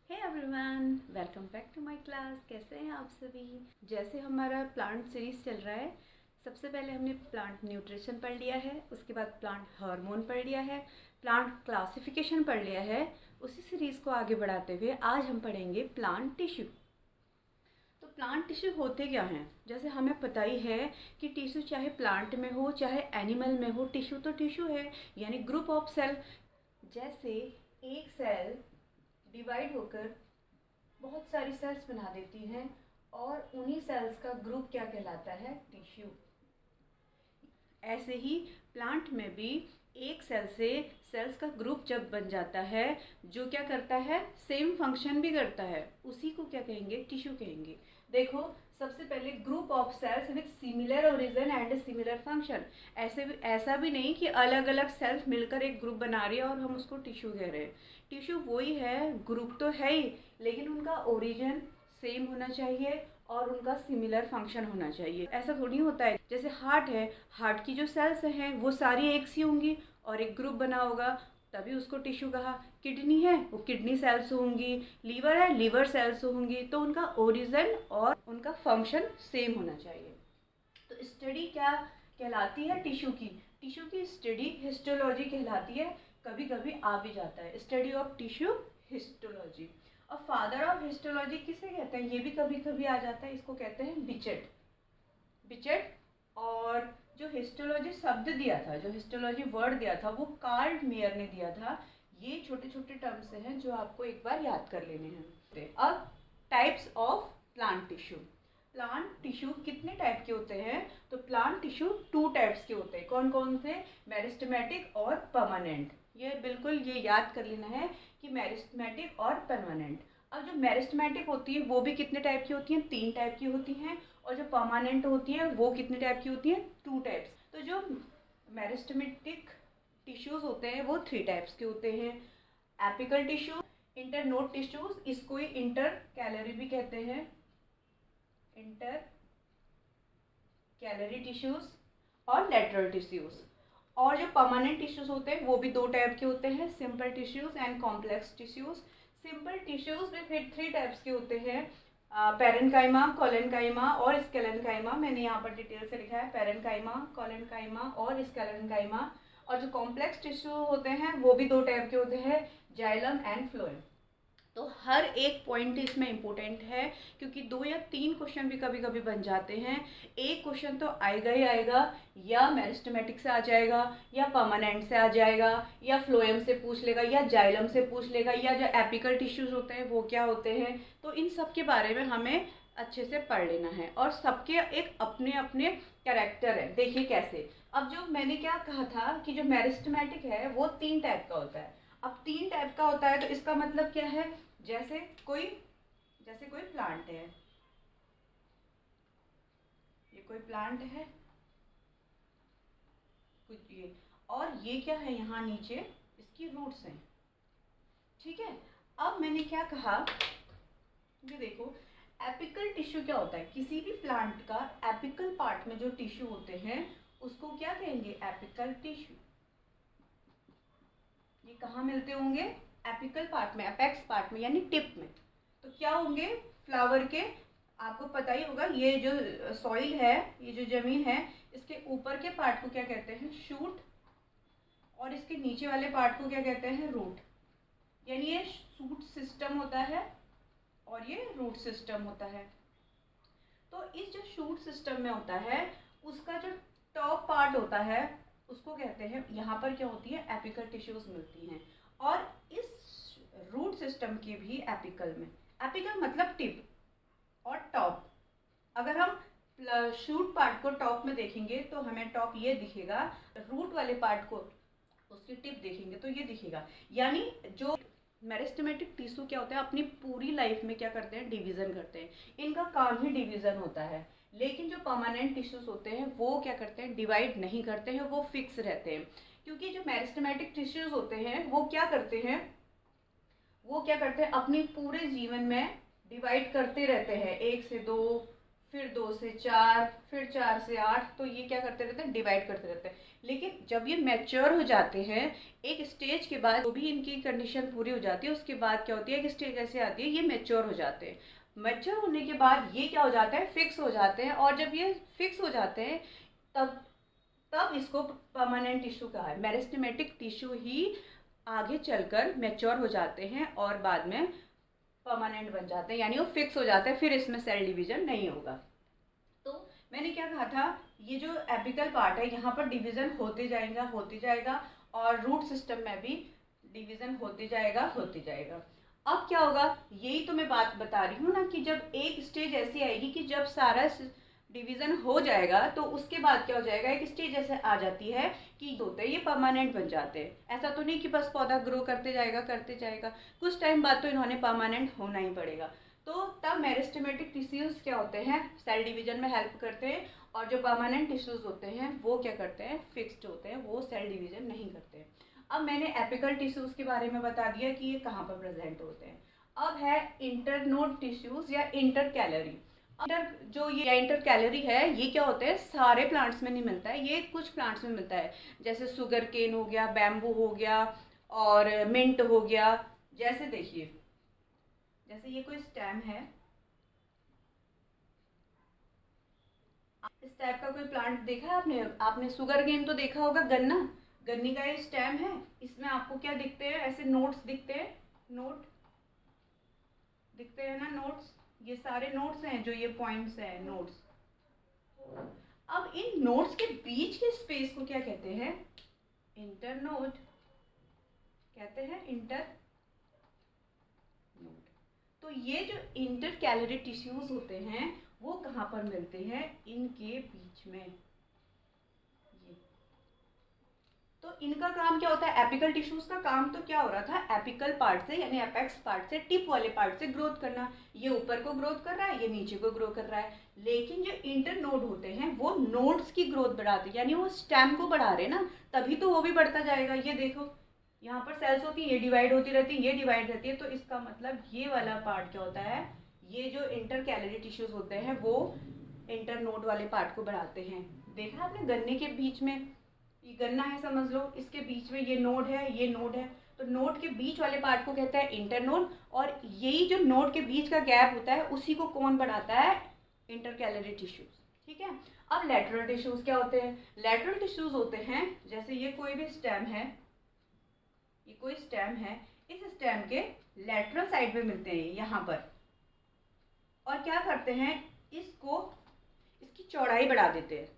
Hey everyone, welcome back to my class. कैसे हैं आप सभी। जैसे हमारा प्लांट सीरीज़ चल रहा है, सबसे पहले हमने प्लांट न्यूट्रिशन पढ़ लिया है, उसके बाद प्लांट हार्मोन पढ़ लिया है, प्लांट क्लासिफिकेशन पढ़ लिया है। उसी सीरीज़ को आगे बढ़ाते हुए आज हम पढ़ेंगे प्लांट टिश्यू। तो प्लांट टिश्यू होते क्या हैं। जैसे हमें पता ही है कि टिश्यू चाहे प्लांट में हो चाहे एनिमल में हो, टिश्यू तो टिश्यू है, यानी ग्रुप ऑफ सेल। जैसे एक सेल डिवाइड होकर बहुत सारी सेल्स बना देती हैं और उन्हीं सेल्स का ग्रुप क्या कहलाता है, टिश्यू। ऐसे ही प्लांट में भी एक सेल से सेल्स का ग्रुप जब बन जाता है, जो क्या करता है, सेम फंक्शन भी करता है, उसी को क्या कहेंगे, टिश्यू कहेंगे। देखो, सबसे पहले group of cells with similar origin and similar function. ऐसा भी नहीं कि अलग अलग सेल्स मिलकर एक ग्रुप बना रही है और हम उसको टिश्यू कह रहे हैं। टिश्यू वही है, ग्रुप तो है ही, लेकिन उनका ओरिजिन सेम होना चाहिए और उनका सिमिलर फंक्शन होना चाहिए। ऐसा थोड़ी होता है, जैसे हार्ट है, हार्ट की जो सेल्स हैं वो सारी एक सी होंगी और एक ग्रुप बना होगा, तभी उसको टिश्यू कहा। किडनी है, वो किडनी सेल्स होंगी, लीवर है, लीवर सेल्स होंगी, तो उनका ओरिजिन और उनका फंक्शन सेम होना चाहिए। तो स्टडी क्या कहलाती है, टिश्यू की। टिश्यू की स्टडी हिस्टोलॉजी कहलाती है। कभी कभी आ भी जाता है स्टडी ऑफ टिश्यू, हिस्टोलॉजी। और फादर ऑफ हिस्टोलॉजी किसे कहते हैं, ये भी कभी कभी आ जाता है, इसको कहते हैं बिचेट। बिचेट। और जो हिस्टोलॉजी शब्द दिया था, जो हिस्टोलॉजी वर्ड दिया था, वो कार्ल मेयर ने दिया था। ये छोटे छोटे टर्म्स हैं जो आपको एक बार याद कर लेने हैं। अब types of plant tissue. Plant tissue कितने टाइप के होते हैं, तो प्लांट टिश्यू 2 टाइप्स के होते हैं। कौन कौन से, मेरिस्टेमेटिक और परमानेंट। ये बिल्कुल ये याद कर लेना है कि मेरिस्टेमेटिक और परमानेंट। अब जो मेरिस्टेमेटिक होती है वो भी कितने टाइप की होती हैं, 3 टाइप की होती हैं। और जो परमानेंट होती है वो कितने टाइप की होती हैं, 2 टाइप्स। तो जो मेरिस्टेमेटिक टिश्यूज होते हैं वो 3 टाइप्स के होते हैं। एपिकल टिश्यू, इंटरनोड टिश्यूज, इसको ही इंटर कैलरी भी कहते हैं, इंटर कैलरी टिश्यूज, और लेटरल टिश्यूज। और जो परमानेंट टिश्यूज होते हैं वो भी 2 टाइप के होते हैं, simple tissues and complex tissues. Simple tissues में फिर 3 टाइप्स के होते हैं, पेरेन्काइमा, कोलेनकाइमा और स्केलेनकाइमा। मैंने यहाँ पर डिटेल से लिखा है, पेरेन्काइमा, कोलेनकाइमा और स्केलेनकाइमा। और जो कॉम्प्लेक्स टिश्यू होते हैं वो भी 2 टाइप के होते हैं, जाइलम एंड फ्लोएम। तो हर एक पॉइंट इसमें इम्पोर्टेंट है, क्योंकि 2 या 3 क्वेश्चन भी कभी कभी बन जाते हैं। एक क्वेश्चन तो आएगा ही आएगा, या मेरिस्टेमेटिक से आ जाएगा, या परमानेंट से आ जाएगा, या फ्लोएम से पूछ लेगा, या जाइलम से पूछ लेगा, या जो एपिकल टिश्यूज होते हैं वो क्या होते हैं। तो इन सब के बारे में हमें अच्छे से पढ़ लेना है, और सबके एक अपने अपने कैरेक्टर है। देखिए कैसे। अब जो मैंने क्या कहा था कि जो मेरिस्टेमेटिक है वो 3 टाइप का होता है। अब 3 टाइप का होता है तो इसका मतलब क्या है, जैसे कोई प्लांट है, ये कोई प्लांट है, कुछ ये, और ये क्या है, यहाँ नीचे इसकी रूट्स हैं, ठीक है। अब मैंने क्या कहा, ये देखो, एपिकल टिश्यू क्या होता है, किसी भी प्लांट का एपिकल पार्ट में जो टिश्यू होते हैं उसको क्या कहेंगे, एपिकल टिश्यू। ये कहाँ मिलते होंगे, एपिकल पार्ट में, एपेक्स पार्ट में, यानी टिप में। तो क्या होंगे, फ्लावर के, आपको पता ही होगा, ये जो सॉइल है, ये जो जमीन है, इसके ऊपर के पार्ट को क्या कहते हैं, शूट, और इसके नीचे वाले पार्ट को क्या कहते हैं, रूट। यानी ये शूट सिस्टम होता है और ये रूट सिस्टम होता है। तो इस जो शूट सिस्टम में होता है, उसका जो टॉप पार्ट होता है उसको कहते हैं, यहाँ पर क्या होती है, एपिकल टिश्यूज मिलती हैं। और इस रूट सिस्टम के भी एपिकल में, एपिकल मतलब टिप और टॉप। अगर हम शूट पार्ट को टॉप में देखेंगे तो हमें टॉप ये दिखेगा, रूट वाले पार्ट को उसकी टिप देखेंगे तो ये दिखेगा। यानी जो मेरिस्टेमेटिक टिश्यू क्या होता है, अपनी पूरी लाइफ में क्या करते हैं, डिवीज़न करते हैं, इनका काम ही डिवीज़न होता है। लेकिन जो परमानेंट टिश्यूज होते हैं वो क्या करते हैं, डिवाइड नहीं करते हैं, वो फिक्स रहते हैं। क्योंकि जो मेरिस्टेमेटिक टिश्यूज होते हैं वो क्या करते हैं, अपने पूरे जीवन में डिवाइड करते रहते हैं, 1 से 2, फिर 2 से 4, फिर 4 से 8, तो ये क्या करते रहते हैं, डिवाइड करते रहते हैं। लेकिन जब ये मैच्योर हो जाते हैं, एक स्टेज के बाद जो भी इनकी कंडीशन पूरी हो जाती है, उसके बाद क्या होती है, एक स्टेज ऐसे आती है, ये मैच्योर हो जाते हैं। मैच्योर होने के बाद ये क्या हो जाता है, फिक्स हो जाते हैं। और जब ये फिक्स हो जाते हैं, तब तब इसको परमानेंट टिश्यू कहा है। मेरिस्टेमेटिक टिश्यू ही आगे चलकर मैच्योर हो जाते हैं और बाद में परमानेंट बन जाते हैं, यानी वो फिक्स हो जाते हैं, फिर इसमें सेल डिवीजन नहीं होगा। तो मैंने क्या कहा था, ये जो एपिकल पार्ट है, यहाँ पर डिवीजन होते जाएगा और रूट सिस्टम में भी डिवीजन होते जाएगा। अब क्या होगा, यही तो मैं बात बता रही हूँ ना, कि जब एक स्टेज ऐसी आएगी कि जब सारा डिवीजन हो जाएगा, तो उसके बाद क्या हो जाएगा, एक स्टेज ऐसे आ जाती है कि होते हैं ये परमानेंट बन जाते हैं। ऐसा तो नहीं कि बस पौधा ग्रो करते जाएगा, कुछ टाइम बाद तो इन्होंने परमानेंट होना ही पड़ेगा। तो तब मेरिस्टेमेटिक टिश्यूज क्या होते हैं, सेल डिवीजन में हेल्प करते हैं। और जो परमानेंट टिश्यूज होते हैं वो क्या करते हैं, फिक्स्ड होते हैं, वो सेल डिवीजन नहीं करते हैं। अब मैंने एपिकल टिश्यूज के बारे में बता दिया कि ये कहाँ पर प्रेजेंट होते हैं। अब है इंटरनोड टिश्यूज या इंटर कैलरी। जो ये इंटर कैलरी है, ये क्या होते हैं, सारे प्लांट्स में नहीं मिलता है, ये कुछ प्लांट्स में मिलता है। जैसे सुगर केन हो गया, बैम्बू हो गया और मिंट हो गया। जैसे देखिए, जैसे ये कोई स्टेम है, इस टाइप का कोई प्लांट देखा है आपने? आपने शुगर केन तो देखा होगा, गन्ना, गन्ने का ये स्टेम है। इसमें आपको क्या दिखते हैं, ऐसे नोट्स दिखते हैं, नोट दिखते हैं ना, नोट्स। ये सारे नोट्स हैं, जो ये पॉइंट्स हैं, नोट्स। अब इन नोट्स के बीच के स्पेस को क्या कहते हैं, इंटरनोड कहते हैं, इंटर नोड। तो ये जो इंटर कैलरी टिश्यूज होते हैं, वो कहाँ पर मिलते हैं, इनके बीच में। ये तो इनका काम क्या होता है, एपिकल टिश्यूज का काम तो क्या हो रहा था, एपिकल पार्ट से यानी एपेक्स पार्ट से, टिप वाले पार्ट से ग्रोथ करना। ये ऊपर को ग्रोथ कर रहा है, ये नीचे को ग्रो कर रहा है। लेकिन जो इंटर नोड होते हैं, वो नोड्स की ग्रोथ बढ़ाते हैं, यानी वो स्टेम को बढ़ा रहे हैं ना, तभी तो वो भी बढ़ता जाएगा। ये देखो, यहाँ पर सेल्स होती है, ये डिवाइड होती रहती है, ये डिवाइड रहती है, तो इसका मतलब ये वाला पार्ट क्या होता है, ये जो इंटर कैलरी टिश्यूज होते हैं, वो इंटर नोड वाले पार्ट को बढ़ाते हैं। देखा आपने, गन्ने के बीच में, ये गन्ना है समझ लो, इसके बीच में ये नोड है, ये नोड है, तो नोड के बीच वाले पार्ट को कहते हैं इंटरनोड। और यही जो नोड के बीच का गैप होता है, उसी को कौन बढ़ाता है, इंटरकैलरी टिश्यूज। ठीक है। अब लेटरल टिश्यूज क्या होते हैं, लेटरल टिश्यूज होते हैं, जैसे ये कोई भी स्टेम है, ये कोई स्टेम है, इस स्टेम के लेटरल साइड पे मिलते हैं यहाँ पर, और क्या करते हैं, इसको, इसकी चौड़ाई बढ़ा देते हैं।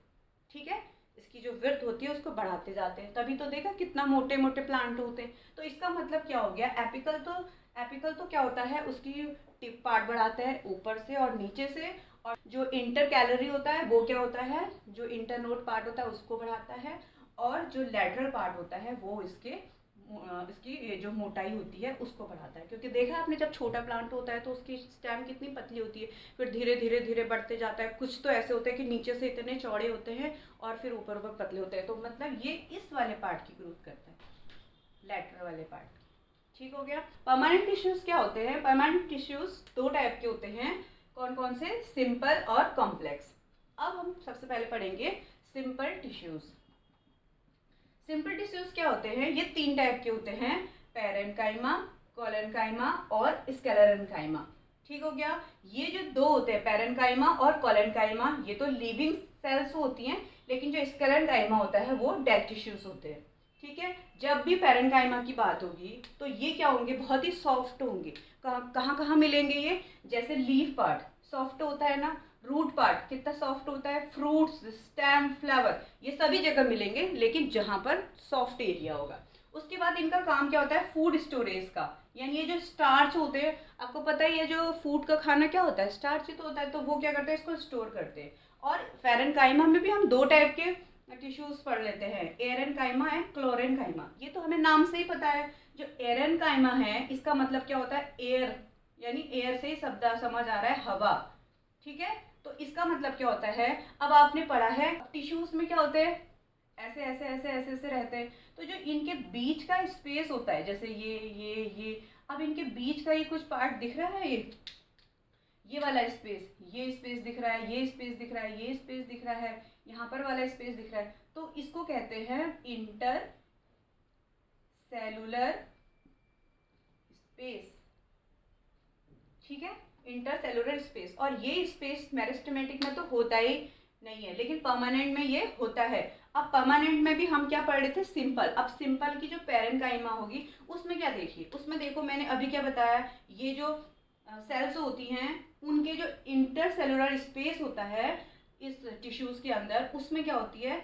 ठीक है, इसकी जो विड्थ होती है उसको बढ़ाते जाते हैं, तभी तो देखा कितना मोटे मोटे प्लांट होते हैं। तो इसका मतलब क्या हो गया, एपिकल तो क्या होता है, उसकी टिप पार्ट बढ़ाते हैं ऊपर से और नीचे से। और जो इंटर कैलरी होता है, वो क्या होता है, जो इंटरनोड पार्ट होता है उसको बढ़ाता है। और जो लेटरल पार्ट होता है, वो इसकी ये जो मोटाई होती है उसको बढ़ाता है। क्योंकि देखा आपने, जब छोटा प्लांट होता है तो उसकी स्टेम कितनी पतली होती है, फिर धीरे धीरे धीरे बढ़ते जाता है। कुछ तो ऐसे होते हैं कि नीचे से इतने चौड़े होते हैं और फिर ऊपर ऊपर पतले होते हैं। तो मतलब ये इस वाले पार्ट की ग्रोथ करता है, लेटरल वाले पार्ट। ठीक हो गया। परमानेंट टिश्यूज क्या होते हैं, परमानेंट टिश्यूज दो टाइप के होते हैं। कौन कौन से, सिंपल और कॉम्प्लेक्स। अब हम सबसे पहले पढ़ेंगे सिंपल टिश्यूज। सिंपल टिश्यूज क्या होते हैं, ये 3 टाइप के होते हैं, पैरेन्काइमा, कोलेन्काइमा और स्क्लेरेन्काइमा। ठीक हो गया। ये जो 2 होते हैं, पैरेन्काइमा और कोलेन्काइमा, ये तो लिविंग सेल्स होती हैं, लेकिन जो स्क्लेरेन्काइमा होता है वो डेड टिश्यूज होते हैं। ठीक है। जब भी पैरेन्काइमा की बात होगी तो ये क्या होंगे, बहुत ही सॉफ्ट होंगे। कहाँ कहाँ मिलेंगे ये, जैसे लीफ पार्ट सॉफ्ट होता है ना, रूट पार्ट कितना सॉफ्ट होता है, फ्रूट्स, स्टेम, फ्लावर, ये सभी जगह मिलेंगे, लेकिन जहाँ पर सॉफ्ट एरिया होगा। उसके बाद इनका काम क्या होता है, फूड स्टोरेज का, यानी ये जो स्टार्च होते हैं, आपको पता है ये जो फूड का खाना क्या होता है, स्टार्च ही तो होता है, तो वो क्या करते हैं, इसको स्टोर करते हैं। और पैरेन्काइमा में भी हम 2 टाइप के टिश्यूज पढ़ लेते हैं, एरेन्काइमा एंड क्लोरेन्काइमा। ये तो हमें नाम से ही पता है। जो एरेन्काइमा है, इसका मतलब क्या होता है, एयर, यानी एयर से ही शब्द समझ आ रहा है, हवा। ठीक है। तो इसका मतलब क्या होता है, अब आपने पढ़ा है टिश्यूज में क्या होते हैं, ऐसे ऐसे ऐसे ऐसे ऐसे रहते हैं। तो जो इनके बीच का स्पेस होता है, जैसे ये, अब इनके बीच का ये कुछ पार्ट दिख रहा है, ये वाला स्पेस, ये स्पेस दिख रहा है, ये स्पेस दिख रहा है, ये स्पेस दिख रहा है, यहाँ पर वाला स्पेस दिख रहा है, तो इसको कहते हैं इंटर सेलुलर स्पेस। ठीक है, इंटर सेलुलर स्पेस। और ये स्पेस मेरिस्टेमेटिक में तो होता ही नहीं है, लेकिन परमानेंट में ये होता है। अब परमानेंट में भी हम क्या पढ़ रहे थे, सिंपल। अब सिंपल की जो पैरेन्काइमा होगी उसमें क्या, देखिए उसमें देखो मैंने अभी क्या बताया, ये जो सेल्स होती हैं उनके जो इंटर सेलुलर स्पेस होता है इस टिश्यूज के अंदर, उसमें क्या होती है,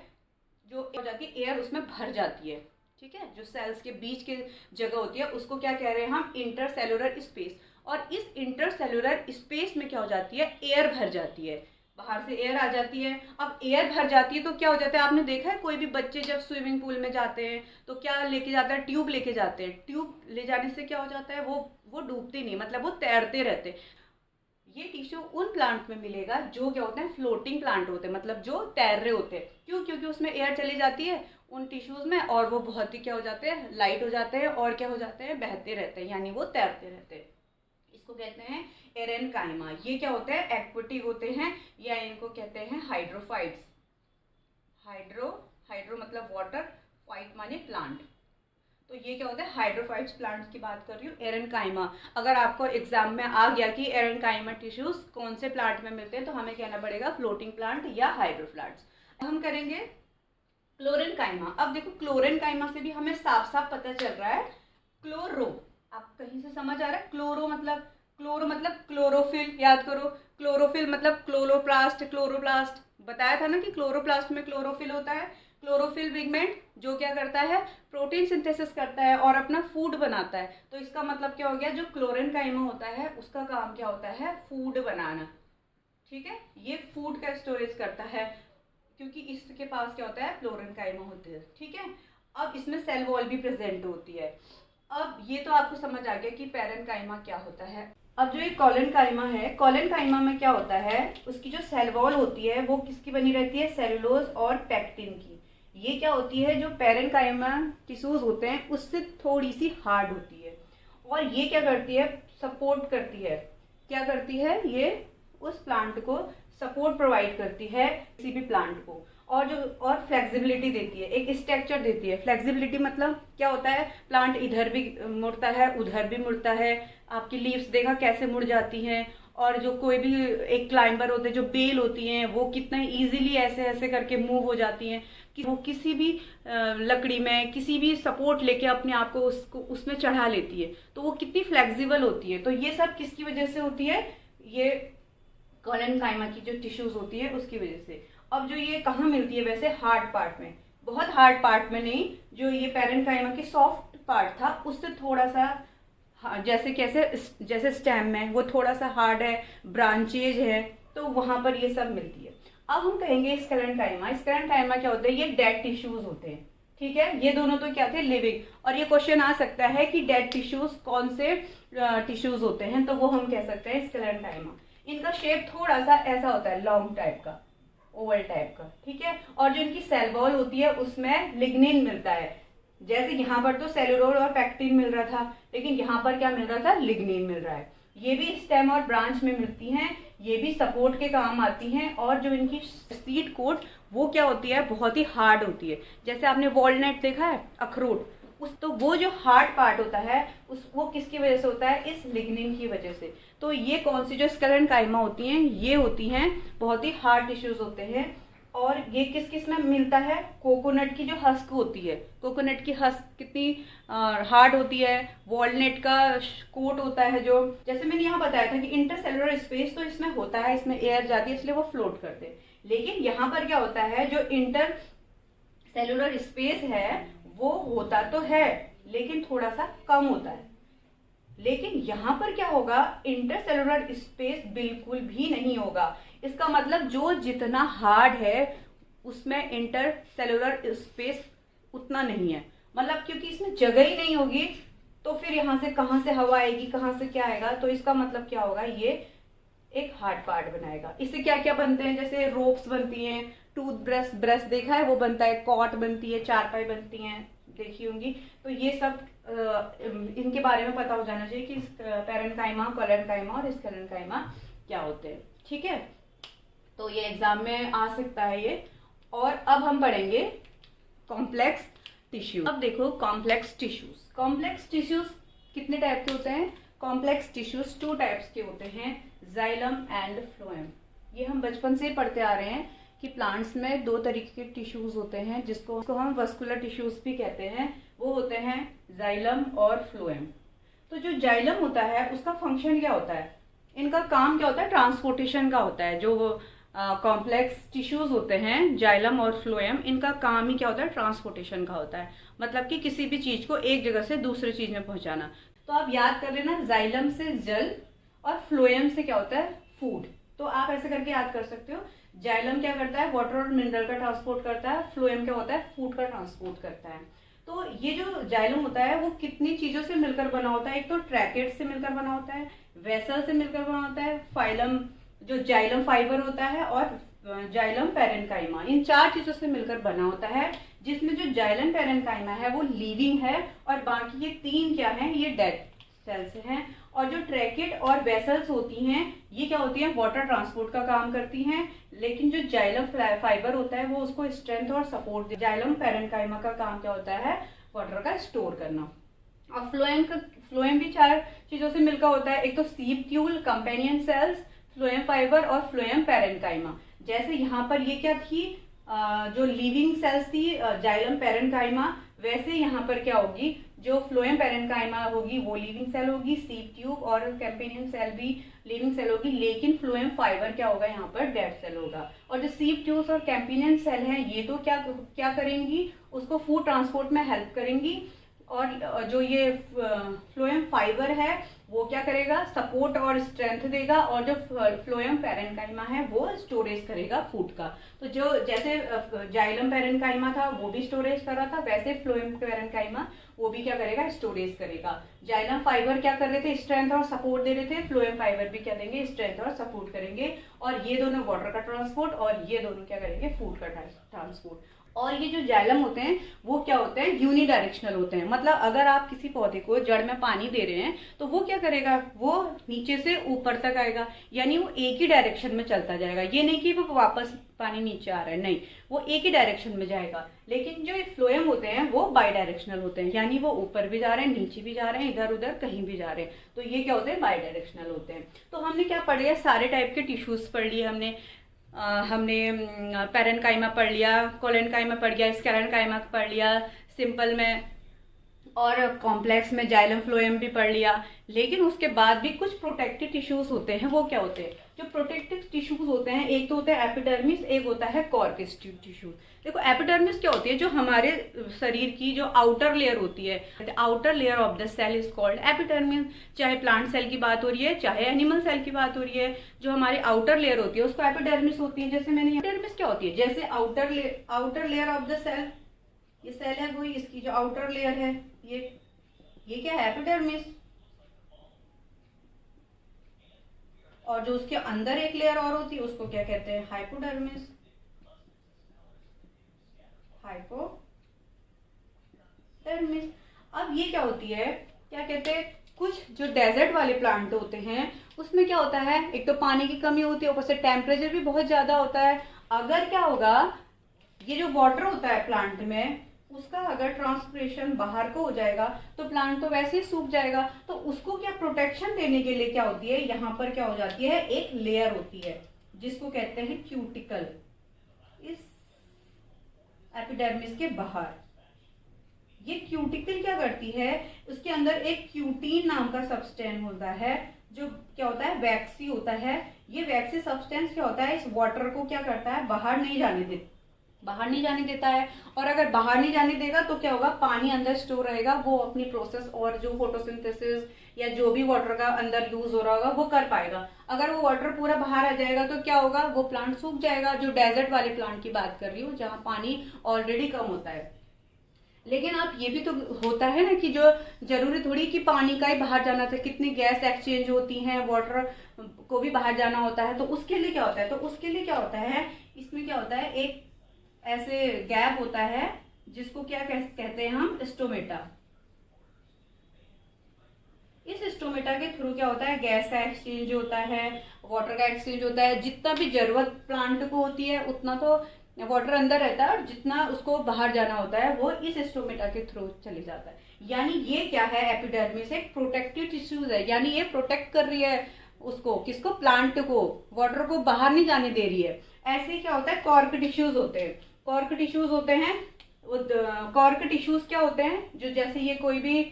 जो हो जाती है एयर उसमें भर जाती है। ठीक है, जो सेल्स के बीच के जगह होती है उसको क्या कह रहे हैं हम, इंटर सेलुलर स्पेस। और इस इंटर सेलुलर स्पेस में क्या हो जाती है, एयर भर जाती है, बाहर से एयर आ जाती है। अब एयर भर जाती है तो क्या हो जाता है, आपने देखा है कोई भी बच्चे जब स्विमिंग पूल में जाते हैं तो क्या लेके जाता है, ट्यूब लेके जाते हैं। ट्यूब ले जाने से क्या हो जाता है, वो डूबते नहीं, मतलब वो तैरते रहते। ये टिश्यू उन प्लांट में मिलेगा जो क्या होते हैं, फ्लोटिंग प्लांट होते हैं, मतलब जो तैर रहे होते हैं। क्यों, क्योंकि उसमें एयर चली जाती है उन टिश्यूज में, और वो बहुत ही क्या हो जाते हैं, लाइट हो जाते हैं, और क्या हो जाते हैं, बहते रहते हैं, यानी वो तैरते रहते हैं। इसको कहते हैं एरेनकाइमा। ये क्या होते हैं, एक्वेटिक होते हैं, या इनको कहते हैं हाइड्रोफाइट्स। हाइड्रो मतलब वाटर, फाइट माने प्लांट, तो ये क्या होता है, हाइड्रोफाइट्स प्लांट्स की बात कर रही हूँ, एरेनकाइमा। अगर आपको एग्जाम में आ गया कि एरेनकाइमा टिश्यूज कौन से प्लांट में मिलते हैं, तो हमें कहना पड़ेगा फ्लोटिंग प्लांट या हाइड्रोप्लांट्स। हम करेंगे क्लोरेनकाइमा। अब देखो क्लोरेनकाइमा से भी हमें साफ साफ पता चल रहा है, क्लोरो, आप कहीं से समझ आ रहा है, क्लोरो मतलब क्लोरोफिल, याद करो, क्लोरोफिल मतलब क्लोरोप्लास्ट बताया था ना कि क्लोरोप्लास्ट में क्लोरोफिल होता है। क्लोरोफिल पिगमेंट जो क्या करता है, प्रोटीन सिंथेसिस करता है और अपना फूड बनाता है। तो इसका मतलब क्या हो गया, जो क्लोरेनकाइमा होता है उसका काम क्या होता है, फूड बनाना। ठीक है, ये फूड का स्टोरेज करता है, क्योंकि इसके पास क्या होता है, क्लोरेनकाइमा होते हैं। ठीक है, अब इसमें सेल वॉल भी प्रेजेंट होती है। अब ये तो आपको समझ आ गया कि पैरेन्काइमा क्या होता है। अब जो ये कॉलेनकाइमा है, कॉलेनकाइमा में क्या होता है, उसकी जो सेल वॉल होती है वो किसकी बनी रहती है, सेलुलोज और पैक्टिन की। ये क्या होती है, जो पैरेन्काइमा टिश्यूज होते हैं उससे थोड़ी सी हार्ड होती है, और ये क्या करती है, सपोर्ट करती है। क्या करती है, ये उस प्लांट को सपोर्ट प्रोवाइड करती है, किसी भी प्लांट को, और फ्लेक्सिबिलिटी देती है, एक स्ट्रक्चर देती है। फ्लेक्सिबिलिटी मतलब क्या होता है, प्लांट इधर भी मुड़ता है उधर भी मुड़ता है, आपकी लीव्स देखा कैसे मुड़ जाती हैं, और जो कोई भी एक क्लाइंबर होते हैं, जो बेल होती हैं, वो कितना इजीली ऐसे ऐसे करके मूव हो जाती हैं कि वो किसी भी लकड़ी में किसी भी सपोर्ट लेके अपने आप को उसमें चढ़ा लेती है, तो वो कितनी फ्लेक्सिबल होती है। तो ये सब किसकी वजह से होती है, ये कॉलेनकाइमा की जो टिश्यूज होती है उसकी वजह से। अब जो ये कहाँ मिलती है, वैसे हार्ड पार्ट में, बहुत हार्ड पार्ट में नहीं, जो ये पैरेन्काइमा की सॉफ्ट पार्ट था उससे थोड़ा सा, जैसे स्टेम में वो थोड़ा सा हार्ड है, ब्रांचेज है, तो वहां पर ये सब मिलती है। अब हम कहेंगे स्क्लेरेन्काइमा। स्क्लेरेन्काइमा क्या होता है, ये डेड टिश्यूज होते हैं। ठीक है, ये दोनों तो क्या थे, लिविंग। और ये क्वेश्चन आ सकता है कि डेड टिश्यूज कौन से टिश्यूज होते हैं, तो वो हम कह सकते हैं स्क्लेरेन्काइमा। इनका शेप थोड़ा सा ऐसा होता है, लॉन्ग टाइप का, ओवल टाइप का। ठीक है, और जो इनकी सेल वॉल होती है उसमें लिग्निन मिलता है। जैसे यहाँ पर तो सेलुलोज और पैक्टिन मिल रहा था, लेकिन यहाँ पर क्या मिल रहा था, लिग्निन मिल रहा है। ये भी स्टेम और ब्रांच में मिलती हैं, ये भी सपोर्ट के काम आती हैं। और जो इनकी सीड कोट वो क्या होती है, बहुत ही हार्ड होती है। जैसे आपने वॉलनट देखा है, अखरोट, तो वो जो हार्ड पार्ट होता है वो किसकी वजह से होता है, इस लिग्निन की वजह से। तो ये कौन सी जो स्क्लेरेन्काइमा होती हैं, ये होती हैं बहुत ही हार्ड टिश्यूज होते हैं। और ये किस किस में मिलता है, कोकोनट की जो हस्क होती है, कोकोनट की हस्क कितनी हार्ड होती है, वॉलनट का कोट होता है, जो जैसे मैंने यहाँ बताया था कि इंटरसेलुलर स्पेस तो इसमें होता है, इसमें एयर जाती है इसलिए वो फ्लोट करते हैं। लेकिन यहाँ पर क्या होता है, जो इंटर सेलुलर स्पेस है वो होता तो है लेकिन थोड़ा सा कम होता है। लेकिन यहाँ पर क्या होगा, इंटरसेलुलर स्पेस बिल्कुल भी नहीं होगा। इसका मतलब जो जितना हार्ड है उसमें इंटरसेलुलर स्पेस उतना नहीं है, मतलब क्योंकि इसमें जगह ही नहीं होगी तो फिर यहाँ से कहाँ से हवा आएगी, कहाँ से क्या आएगा। तो इसका मतलब क्या होगा, ये एक हार्ड पार्ट बनाएगा। इससे क्या क्या बनते हैं, जैसे रोप्स बनती हैं, ब्रश देखा है वो बनता है, कॉट बनती है, चारपाई बनती हैं, देखी होंगी। तो ये सब इनके बारे में पता हो जाना चाहिए कि पैरेन्काइमा, कॉलेनकाइमा और स्क्लेरेन्काइमा क्या होते हैं। ठीक है, तो ये एग्जाम में आ सकता है ये। और अब हम पढ़ेंगे कॉम्प्लेक्स टिश्यू। अब देखो कॉम्प्लेक्स टिश्यूज कितने टाइप के होते हैं। कॉम्प्लेक्स टिश्यूज 2 टाइप्स के होते हैं, जाइलम एंड फ्लोएम। ये हम बचपन से पढ़ते आ रहे हैं कि प्लांट्स में 2 तरीके के टिश्यूज होते हैं जिसको हम वस्कुलर टिश्यूज भी कहते हैं। वो होते हैं जाइलम और फ्लोएम। तो जो जाइलम होता है उसका फंक्शन क्या होता है, इनका काम क्या होता है, ट्रांसपोर्टेशन का होता है। जो कॉम्प्लेक्स टिश्यूज होते हैं जाइलम और फ्लोएम, इनका काम ही क्या होता है, ट्रांसपोर्टेशन का होता है। मतलब कि किसी भी चीज को एक जगह से दूसरी चीज में पहुंचाना। तो आप याद कर लेना, जाइलम से जल और फ्लोएम से क्या होता है, फूड। तो आप ऐसे करके याद कर सकते हो, जाइलम क्या करता है, वाटर और मिनरल का ट्रांसपोर्ट करता है, फ्लोएम क्या होता है, फूड का ट्रांसपोर्ट करता है। तो ये जो जाइलम होता है वो कितनी चीजों से मिलकर बना होता है, एक तो ट्रैकेट से मिलकर बना होता है, वेसल से मिलकर बना होता है, फाइलम जो जाइलम फाइबर होता है, और जाइलम पैरेन्काइमा, इन 4 चीजों से मिलकर बना होता है। जिसमें जो जाइलम पैरेन्काइमा है वो लिविंग है और बाकी ये 3 क्या है, ये डेड सेल्स हैं। और जो ट्रैकेट और वेसल्स होती हैं ये क्या होती हैं, वाटर ट्रांसपोर्ट का काम करती हैं। लेकिन जो जाइलम फाइबर होता है वो उसको स्ट्रेंथ और सपोर्ट दे। जाइलम पैरेन्काइमा का काम क्या होता है, वाटर का स्टोर करना। और फ्लोएम भी 4 चीजों से मिलकर होता है, एक तो sieve tube, companion cells, phloem fibre और फ्लोएम पैरेन्काइमा। जैसे यहाँ पर ये क्या थी, जो लिविंग सेल्स थी जाइलम पैरेन्काइमा, वैसे यहाँ पर क्या होगी, जो फ्लोएम पैरेन्काइमा होगी वो लिविंग सेल होगी, सीप ट्यूब और कैम्पेनियन सेल भी लिविंग सेल होगी। लेकिन फ्लोएम फाइबर क्या होगा, यहाँ पर डेड सेल होगा। और जो सीप ट्यूब्स और कैम्पेनियन सेल हैं ये तो क्या करेंगी, उसको फूड ट्रांसपोर्ट में हेल्प करेंगी। और जो ये फ्लोएम फाइबर है वो क्या करेगा, सपोर्ट और स्ट्रेंथ देगा। और जो फ्लोएम पैरेन्काइमा है वो स्टोरेज करेगा फूड का। तो जो जैसे जाइलम पैरेन्काइमा था वो भी स्टोरेज कर रहा था, वैसे फ्लोएम पैरेन्काइमा वो भी क्या करेगा, स्टोरेज करेगा। जाइलम फाइबर क्या कर रहे थे, स्ट्रेंथ और सपोर्ट दे रहे थे, फ्लोएम फाइबर भी क्या देंगे, स्ट्रेंथ और सपोर्ट करेंगे। और ये दोनों वाटर का ट्रांसपोर्ट और ये दोनों क्या करेंगे, फूड का ट्रांसपोर्ट। और ये जो जाइलम होते हैं वो क्या होते हैं, यूनिडायरेक्शनल होते हैं। मतलब अगर आप किसी पौधे को जड़ में पानी दे रहे हैं तो वो क्या करेगा, वो नीचे से ऊपर तक आएगा, यानी वो एक ही डायरेक्शन में चलता जाएगा। ये नहीं कि वो वापस पानी नीचे आ रहा है, नहीं, वो एक ही डायरेक्शन में जाएगा। लेकिन जो फ्लोएम होते हैं वो बाई डायरेक्शनल होते हैं, यानी वो ऊपर भी जा रहे हैं, नीचे भी जा रहे हैं, इधर उधर कहीं भी जा रहे हैं। तो ये क्या होते हैं, बाई डायरेक्शनल होते हैं। तो हमने क्या पढ़ लिया, सारे टाइप के टिश्यूज पढ़ लिए हमने। हमने पैरेन्काइमा पढ़ लिया, कोलेन्काइमा पढ़ लिया, स्क्लेरेन्काइमा पढ़ लिया सिंपल में, और कॉम्प्लेक्स में जाइलम फ्लोएम भी पढ़ लिया। लेकिन उसके बाद भी कुछ प्रोटेक्टिव टिश्यूज होते हैं। वो क्या होते हैं, जो प्रोटेक्टिव टिश्यूज होते हैं, एक तो होता है एपिडर्मिस, एक होता है कॉर्पस टिश्यूज। देखो एपिडर्मिस क्या होती है, जो हमारे शरीर की जो आउटर लेयर होती है, the outer layer of the cell is called epidermis. चाहे प्लांट सेल की बात हो रही है चाहे एनिमल सेल की बात हो रही है, जो हमारी आउटर लेयर होती है उसको एपिडर्मिस होती है। जैसे मैंने एपिडर्मिस क्या होती है, जैसे outer layer of the cell, ये सेल है कोई, इसकी जो आउटर लेयर है ये क्या है, एपिडर्मिस। और जो उसके अंदर एक लेयर और होती है उसको क्या कहते हैं, हाइपोडर्मिस। अब ये क्या होती है, क्या कहते हैं, कुछ जो डेजर्ट वाले प्लांट होते हैं उसमें क्या होता है, एक तो पानी की कमी होती है, ऊपर से टेम्परेचर भी बहुत ज्यादा होता है। अगर क्या होगा, ये जो वाटर होता है प्लांट में उसका अगर ट्रांसपिरेशन बाहर को हो जाएगा तो प्लांट तो वैसे ही सूख जाएगा। तो उसको क्या प्रोटेक्शन देने के लिए क्या होती है, यहाँ पर क्या हो जाती है, एक लेयर होती है जिसको कहते हैं क्यूटिकल। इस एपिडर्मिस के बाहर ये क्यूटिकल क्या करती है, उसके अंदर एक क्यूटीन नाम का सब्सटेंस होता है, जो क्या होता है, वैक्सी होता है। ये वैक्सी सब्सटेंस क्या होता है, इस वाटर को क्या करता है, बाहर नहीं जाने देता है। और अगर बाहर नहीं जाने देगा तो क्या होगा, पानी अंदर स्टोर रहेगा, वो अपनी प्रोसेस और जो फोटोसिंथेसिस या जो भी वाटर का अंदर यूज हो रहा होगा वो कर पाएगा। अगर वो वाटर पूरा बाहर आ जाएगा तो क्या होगा, वो प्लांट सूख जाएगा। जो डेजर्ट वाले प्लांट की बात कर रही हूँ जहाँ पानी ऑलरेडी कम होता है। लेकिन आप ये भी तो होता है ना कि जो जरूरी थोड़ी कि पानी का ही बाहर जाना था, कितनी गैस एक्सचेंज होती हैं, वाटर को भी बाहर जाना होता है। तो उसके लिए क्या होता है, इसमें क्या होता है, एक ऐसे गैप होता है जिसको क्या कहते हैं हम, स्टोमेटा। इस स्टोमेटा के थ्रू क्या होता है, गैस का एक्सचेंज होता है, वाटर का एक्सचेंज होता है। जितना भी जरूरत प्लांट को होती है उतना तो वाटर अंदर रहता है, और जितना उसको बाहर जाना होता है वो इस स्टोमेटा के थ्रू चले जाता है। यानी ये क्या है, एपिडर्मिस एक प्रोटेक्टिव टिश्यूज है, यानी ये प्रोटेक्ट कर रही है उसको, किसको, प्लांट को, वाटर को बाहर नहीं जाने दे रही है। ऐसे क्या होता है, कॉर्क टिश्यूज होते हैं। कॉर्क टिश्यूज होते हैं, कॉर्क टिश्यूज क्या होते हैं, जो जैसे ये कोई भी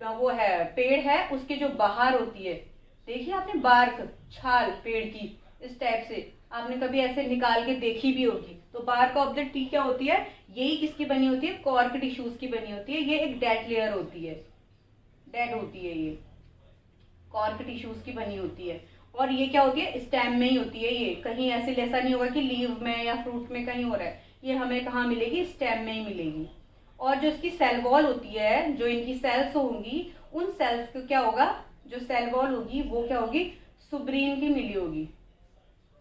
वो है पेड़ है, उसके जो बाहर होती है, देखिए आपने बार्क, छाल पेड़ की इस टाइप से आपने कभी ऐसे निकाल के देखी भी होगी। तो बार्क ऑफ द ट्री क्या होती है, यही किसकी बनी होती है, कॉर्क टिश्यूज की बनी होती है। ये एक डेड लेयर होती है, डेड होती है, ये कॉर्क टिश्यूज की बनी होती है। और ये क्या होती है, स्टेम में ही होती है। ये कहीं ऐसे ऐसा नहीं होगा कि लीव में या फ्रूट में कहीं हो रहा है, ये हमें कहाँ मिलेगी, स्टेम में ही मिलेगी। और जो इसकी सेल वॉल होती है, जो इनकी सेल्स होंगी, उन सेल्स को क्या होगा, जो सेल वॉल होगी वो क्या होगी, सुब्रीन की मिली होगी।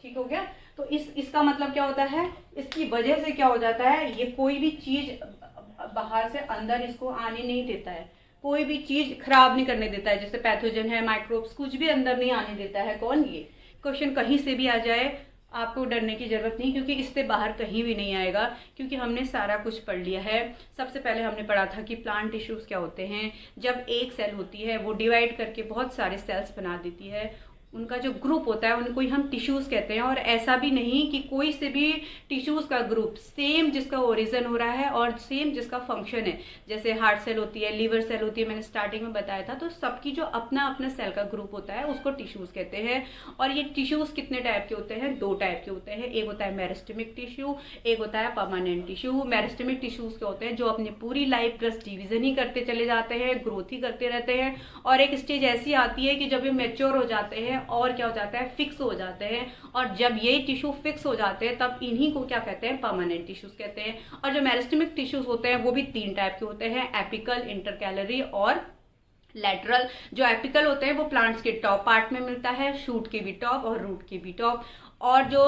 ठीक हो गया। तो इसका मतलब क्या होता है, इसकी वजह से क्या हो जाता है, ये कोई भी चीज बाहर से अंदर इसको आने नहीं देता है, कोई भी चीज खराब नहीं करने देता है। जैसे पैथोजन है, माइक्रोब्स, कुछ भी अंदर नहीं आने देता है। कौन, ये। क्वेश्चन कहीं से भी आ जाए आपको डरने की जरूरत नहीं, क्योंकि इससे बाहर कहीं भी नहीं आएगा, क्योंकि हमने सारा कुछ पढ़ लिया है। सबसे पहले हमने पढ़ा था कि प्लांट टिश्यूज क्या होते हैं। जब एक सेल होती है वो डिवाइड करके बहुत सारे सेल्स बना देती है, उनका जो ग्रुप होता है उनको ही हम टिश्यूज कहते हैं। और ऐसा भी नहीं कि कोई से भी टिश्यूज का ग्रुप सेम जिसका ओरिजिन हो रहा है और सेम जिसका फंक्शन है, जैसे हार्ट सेल होती है, लीवर सेल होती है, मैंने स्टार्टिंग में बताया था। तो सबकी जो अपना अपना सेल का ग्रुप होता है उसको टिश्यूज कहते हैं। और ये टिश्यूज कितने टाइप के होते हैं, 2 टाइप के होते हैं। एक होता है मेरिस्टेमिक टिश्यू, एक होता है परमानेंट टिश्यू। मेरिस्टेमिक टिश्यूज के होते हैं जो अपनी पूरी लाइफ बस डिवीजन ही करते चले जाते हैं, ग्रोथ ही करते रहते हैं। और एक स्टेज ऐसी आती है कि जब ये मैच्योर हो जाते हैं और क्या हो जाता है, फिक्स हो जाते हैं। और जब ये टिश्यू फिक्स हो जाते हैं तब इन्हीं को क्या कहते हैं, परमानेंट टिश्यूज कहते हैं। और जो मेरिस्टेमिक टिश्यूज होते हैं वो भी 3 टाइप के होते हैं, एपिकल, इंटरकैलरी और लैटरल। जो एपिकल होते हैं वो प्लांट्स के टॉप पार्ट में मिलता है, शूट के भी टॉप और रूट के भी टॉप। और जो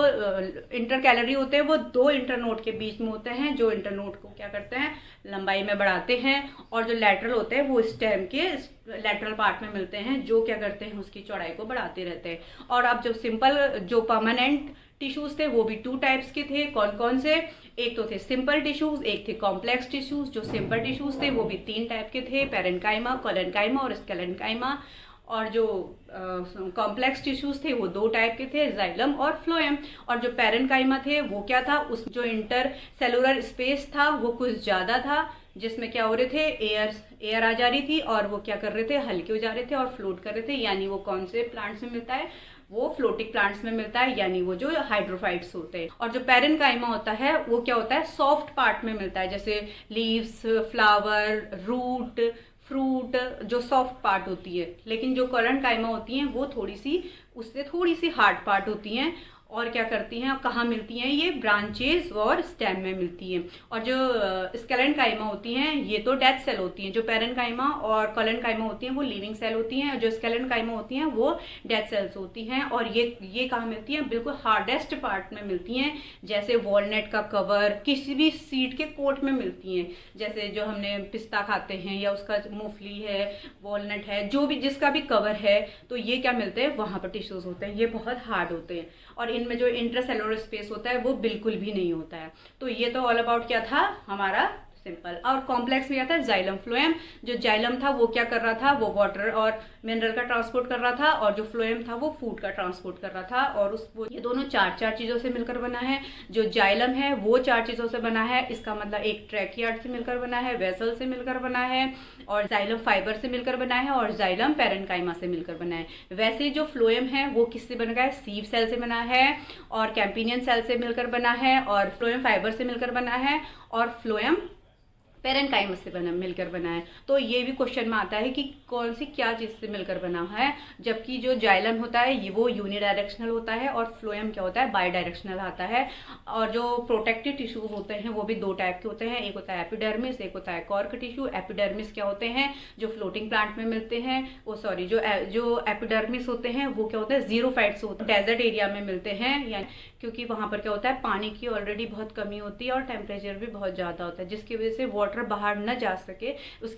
इंटरकैलरी होते हैं वो 2 इंटरनोड के बीच में होते हैं, जो इंटरनोड को क्या करते हैं, लंबाई में बढ़ाते हैं। और जो लैटरल होते हैं वो स्टेम के लैटरल पार्ट में मिलते हैं, जो क्या करते हैं, उसकी चौड़ाई को बढ़ाते रहते हैं। और अब जो सिंपल, जो परमानेंट टिश्यूज थे वो भी 2 टाइप्स के थे। कौन कौन से, एक तो थे सिंपल टिश्यूज, एक थे कॉम्प्लेक्स टिश्यूज। जो सिंपल टिश्यूज थे वो भी 3 टाइप के थे, पैरेन्काइमा, कोलेन्काइमा और स्केलेन्काइमा। और जो कॉम्प्लेक्स टिश्यूज थे वो 2 टाइप के थे, जाइलम और फ्लोएम। और जो पैरेन्काइमा थे वो क्या था, उस जो इंटर सेलुलर स्पेस था वो कुछ ज्यादा था, जिसमें क्या हो रहे थे, एयर आ जा रही थी और वो क्या कर रहे थे, हल्के हो जा रहे थे और फ्लोट कर रहे थे। यानी वो कौन से प्लांट्स में मिलता है, वो फ्लोटिंग प्लांट्स में मिलता है, यानी वो जो हाइड्रोफाइट्स होते हैं। और जो पैरेन्काइमा होता है वो क्या होता है, सॉफ्ट पार्ट में मिलता है, जैसे लीव्स, फ्लावर, रूट, फ्रूट, जो सॉफ्ट पार्ट होती है। लेकिन जो कोलेन्काइमा होती हैं वो उससे थोड़ी सी हार्ड पार्ट होती हैं। और क्या करती हैं, कहाँ मिलती हैं, ये ब्रांचेस और स्टेम में मिलती हैं। और जो स्केलेन्काइमा होती हैं ये तो डेथ सेल होती हैं। जो पैरेन्काइमा और कोलेन्काइमा होती हैं वो लिविंग सेल होती हैं, और जो स्केलेन्काइमा होती हैं वो डेथ सेल्स होती हैं। और ये कहाँ मिलती हैं, बिल्कुल हार्डेस्ट पार्ट में मिलती हैं, जैसे वॉलनट का कवर, किसी भी सीड के कोट में मिलती हैं। जैसे जो हमने पिस्ता खाते हैं या उसका मूंगफली है, वॉलनट है, जो भी जिसका भी कवर है, तो ये क्या मिलते हैं, वहां पर टिश्यूज होते हैं। ये बहुत हार्ड होते हैं और इनमें जो इंट्रासेलुलर स्पेस होता है वो बिल्कुल भी नहीं होता है। तो ये तो ऑल अबाउट क्या था हमारा सिंपल। और कॉम्प्लेक्स में क्या था, जाइलम फ्लोएम। जो जाइलम था वो क्या कर रहा था, वो वाटर और मिनरल का ट्रांसपोर्ट कर रहा था, और जो फ्लोएम था वो फूड का ट्रांसपोर्ट कर रहा था। और ये दोनों 4 चीजों से मिलकर बना है। जो जाइलम है वो 4 चीजों से बना है, इसका मतलब एक ट्रैकियार्ड से मिलकर बना है, वेसल से मिलकर बना है, और जाइलम फाइबर से मिलकर बना है, और जाइलम पैरेन्काइमा से मिलकर बना है। वैसे जो फ्लोएम है वो किससे बना है, सीव सेल से बना है, और कैम्पिनियन सेल से मिलकर बना है, और फ्लोएम फाइबर से मिलकर बना है, और फ्लोएम पैरेन्काइमा से मिलकर बना है। तो ये भी क्वेश्चन में आता है कि कौन सी क्या चीज से मिलकर बना है। जबकि जो जाइलम होता है ये वो यूनिडायरेक्शनल होता है, और फ्लोएम क्या होता है, बाई डायरेक्शनल आता है। और जो प्रोटेक्टिव टिश्यूज होते हैं वो भी 2 टाइप के होते हैं, एक होता है एपिडर्मिस, एक होता है कॉर्क टिश्यू। एपिडर्मिस क्या होते हैं, जो फ्लोटिंग प्लांट में मिलते हैं, जो एपिडर्मिस होते हैं वो क्या होता है, जीरोफाइट्स होते हैं, डेजर्ट एरिया में मिलते हैं। यानी क्योंकि वहां पर क्या होता है, पानी की ऑलरेडी बहुत कमी होती है और टेम्परेचर भी बहुत ज्यादा होता है, जिसकी वजह से वाटर बाहर न जा सके, उसकी